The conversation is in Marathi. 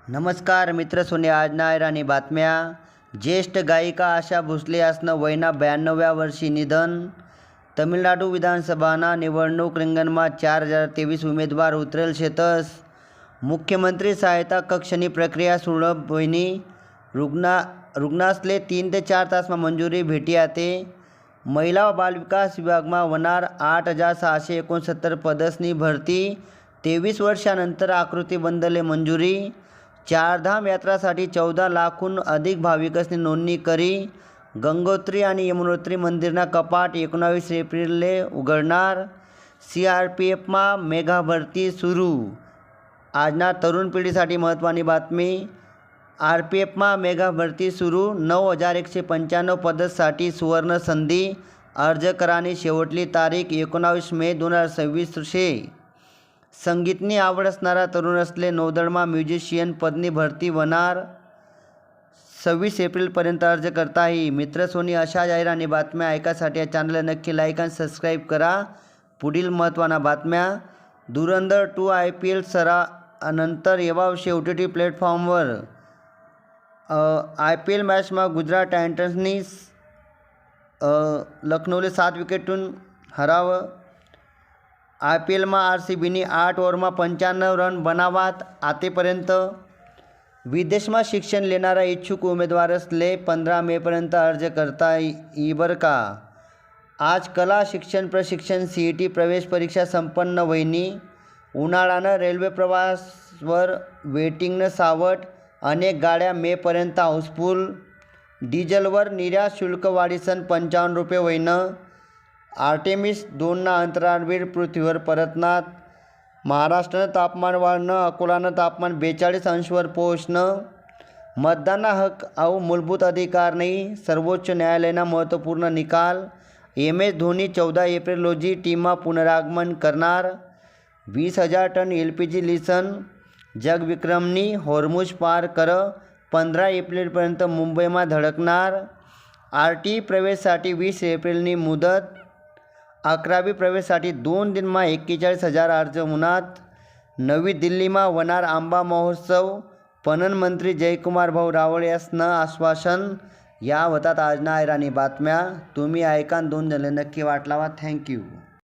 नमस्कार मित्र सोने आज नायराणी बातम्या। ज्येष्ठ गायिका आशा भोसले यासनं वयना 92व्या वर्षी निधन। तमिळनाडू विधानसभाना निवडणूक रिंगणमा 4023 उमेदवार उतरेल शेतस। मुख्यमंत्री सहायता कक्षनी प्रक्रिया सुलभ व्हयनी। रुग्णासले 3 ते 4 तासमा मंजुरी भेटी आते। महिला व बालविकास विभागमा होणार 8669 पदसनी भरती। 23 वर्षानंतर आकृतिबंधले मंजुरी। चारधाम यात्रासाठी 14 लाखहून अधिक भाविकसनी नोंदणी करी। गंगोत्री आणि यमुनोत्री मंदिरना कपाट 19 एप्रिलले उघडणार। CRPFमा मेगा भरती सुरू। आजना तरुण पिढीसाठी महत्त्वाची बातमी। RPFमा मेगा भरती सुरू। 9195 पदसाठी सुवर्ण संधी। अर्ज करानी शेवटली तारीख 19 मे 2026 शे। संगीतनी आवड असणारा तरुणसले नौदळमा म्युझिशियन पदनी भरती होणार। 26 एप्रिलपर्यंत अर्ज करता येईल। मित्र सोनी अशा जाहिरानी बातम्या ऐकासाठी या चॅनलला नक्की लाईक आणि सबस्क्राईब करा। पुढील महत्त्वाच्या बातम्या। धुरंधर 2 IPL सरानंतर येवावशे OTT प्लॅटफॉर्मवर। IPL मॅचमा गुजरात टायटन्सनी लखनौले 7 विकेटून हरावं। IPLमा RCBनी 8 ओव्हरमा 95 रन बनावात आतेपर्यंत। विदेशमा शिक्षण लेणारा इच्छुक उमेदवारसले 15 मेपर्यंत अर्ज करता येई बरं का। आज कला शिक्षण प्रशिक्षण CET प्रवेश परीक्षा संपन्न व्हयनी। उन्हाळानं रेल्वे प्रवासवर वेटिंगनं सावट। अनेक गाड्या मेपर्यंत हाऊसफुल। डिझेलवर निर्यात शुल्क वाढीसन 55 रुपये व्हयनं। आर्टेमिस 2 अंतराळवीर पृथ्वीवर परतनात। महाराष्ट्रानं तापमान वाढणं। अकोलानं तापमान 42 अंशवर पोहोचणं। मतदान हक और मूलभूत अधिकार नहीं। सर्वोच्च न्यायालयना महत्त्वपूर्ण निकाल। MS धोनी 14 एप्रिल रोजी टीममा पुनरागमन करणार। 20,000 टन LPG लिसन जगविक्रमनी हॉर्मुझ पार कर। 15 एप्रिलपर्यंत मुंबईमा धडकणार। RTE प्रवेशसाठी 20 एप्रिलनी मुदत। 11वी प्रवेशसाठी 2 दिनमा 41,000 अर्ज होणार। नवी दिल्लीमा होणार आंबा महोत्सव। पणन मंत्री जयकुमार भाऊ रावळ यासनं आश्वासन। या होतात आज नायराणी बातम्या। तुम्ही ऐकान 2 जण नक्की वाट लावा। थँक्यू।